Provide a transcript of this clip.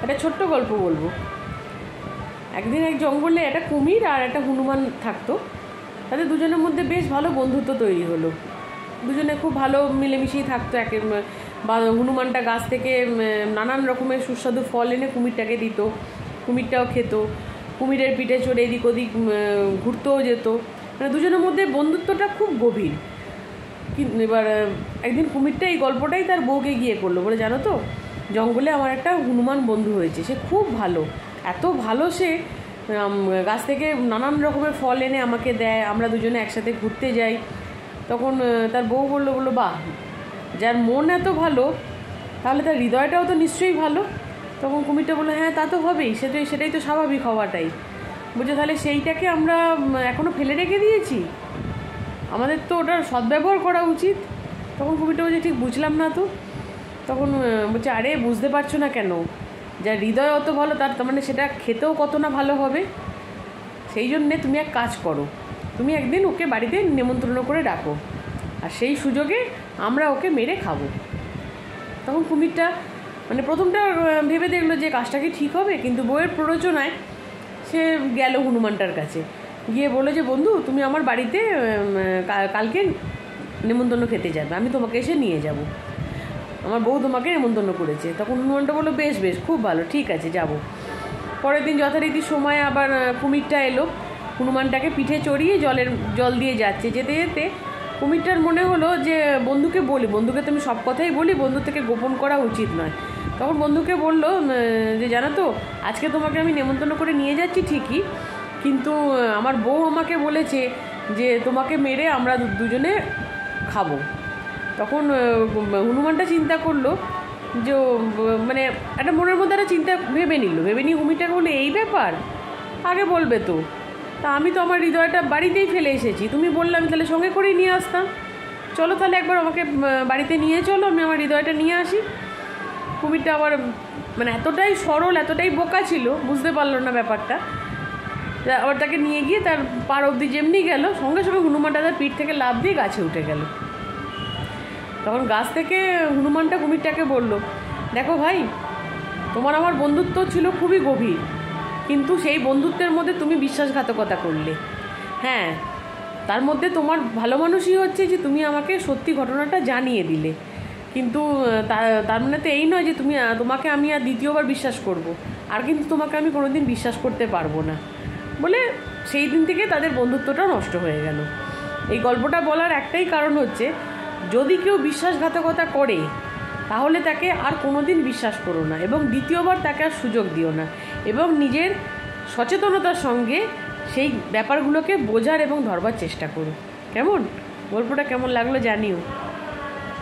একটা ছোট্ট গল্প বলবো। একদিন এক জঙ্গলে একটা কুমির আর একটা হনুমান থাকতো। তাদের দুজনের মধ্যে বেশ ভালো বন্ধুত্ব তৈরি হলো। দুজনে খুব ভালো মিলেমিশেই থাকতো। হনুমানটা গাছ থেকে নানান রকমের সুস্বাদু ফল এনে কুমিরটাকে দিত, কুমিরটাও খেত। কুমিরের পিঠে চড়ে এদিক ওদিক ঘুরতেও যেত। মানে দুজনের মধ্যে বন্ধুত্বটা খুব গভীর। এবার একদিন কুমিরটা এই গল্পটাই তার বউকে গিয়ে করলো, বলে জানো তো, জঙ্গলে আমার একটা হনুমান বন্ধু হয়েছে, সে খুব ভালো, এত ভালো, সে গাছ থেকে নানান রকমের ফল এনে আমাকে দেয়, আমরা দুজনে একসাথে ঘুরতে যাই। তখন তার বউ বললো বাহ, যার মন এত ভালো তাহলে তার হৃদয়টাও তো নিশ্চয়ই ভালো। তখন কুমিরটা বললো হ্যাঁ, তা তো হবেই, সেটাই তো স্বাভাবিক হওয়াটাই। বলছে তাহলে সেইটাকে আমরা এখনও ফেলে রেখে দিয়েছি, আমাদের তো ওটার সদ্ব্যবহার করা উচিত। তখন কুমিরটা বলছে ঠিক বুঝলাম না তো। তখন বলছে আরে বুঝতে পারছো না কেন, যার হৃদয় অত ভালো তার মানে সেটা খেতেও কত না ভালো হবে। সেই জন্যে তুমি এক কাজ করো, তুমি একদিন ওকে বাড়িতে নেমন্ত্রণ করে ডাকো, আর সেই সুযোগে আমরা ওকে মেরে খাবো। তখন কুমিরটা মানে প্রথমটা ভেবে দেখলো যে কাজটা কি ঠিক হবে, কিন্তু বউয়ের প্ররোচনায় সে গেল হনুমানটার কাছে, গিয়ে বললো যে বন্ধু, তুমি আমার বাড়িতে কালকে নেমন্তন্ন খেতে যাবে, আমি তোমাকে এসে নিয়ে যাব, আমার বউ তোমাকে নেমন্তন্ন করেছে। তখন হনুমানটা বললো বেশ বেশ, খুব ভালো, ঠিক আছে যাব। পরের দিন যথারীতি সময় আবার কুমিরটা এলো, হনুমানটাকে পিঠে চড়িয়ে জল দিয়ে যাচ্ছে। যেতে যেতে কুমিরটার মনে হলো যে বন্ধুকে তো আমি সব কথাই বলি, বন্ধু থেকে গোপন করা উচিত নয়। তখন বন্ধুকে বলল যে জানো তো, আজকে তোমাকে আমি নেমন্তন্ন করে নিয়ে যাচ্ছি ঠিকই, কিন্তু আমার বউ আমাকে বলেছে যে তোমাকে মেরে আমরা দুজনে খাবো। তখন হনুমানটা চিন্তা করলো যে মানে একটা মনের মধ্যে একটা চিন্তা ভেবে নিয়ে কুমিরটাকে বললো এই ব্যাপার, আগে বলবে তো, তা আমি তো আমার হৃদয়টা বাড়িতেই ফেলে এসেছি, তুমি বললে আমি তাহলে সঙ্গে করেই নিয়ে আসতাম, চলো তাহলে একবার আমাকে বাড়িতে নিয়ে চলো, আমি আমার হৃদয়টা নিয়ে আসি। কুমিরটা আবার মানে এতটাই সরল, এতটাই বোকা ছিল, বুঝতে পারলো না ব্যাপারটা। আবার তাকে নিয়ে গিয়ে তার পার অবধি যেমনি গেল, সঙ্গে সঙ্গে হনুমানটা তার পিঠ থেকে লাফ দিয়ে গাছে উঠে গেল। তখন গাছ থেকে হনুমানটা কুমিরটাকে বলল, দেখো ভাই, তোমার আমার বন্ধুত্ব ছিল খুবই গভীর, কিন্তু সেই বন্ধুত্বের মধ্যে তুমি বিশ্বাসঘাতকতা করলে। হ্যাঁ, তার মধ্যে তোমার ভালো মানুষই হচ্ছে যে তুমি আমাকে সত্যি ঘটনাটা জানিয়ে দিলে, কিন্তু তার মানে তো এই নয় যে তোমাকে আমি আর দ্বিতীয়বার বিশ্বাস করব, আর কিন্তু তোমাকে আমি কোনোদিন বিশ্বাস করতে পারবো না বলে সেই দিন থেকে তাদের বন্ধুত্বটা নষ্ট হয়ে গেল। এই গল্পটা বলার একটাই কারণ হচ্ছে, যদি কেউ বিশ্বাসঘাতকতা করে তাহলে তাকে আর কোনোদিন বিশ্বাস করো না, এবং দ্বিতীয়বার তাকে আর সুযোগ দিও না, এবং নিজের সচেতনতার সঙ্গে সেই ব্যাপারগুলোকে বোঝার এবং ধরবার চেষ্টা করো। কেমন, গল্পটা কেমন লাগলো জানিও।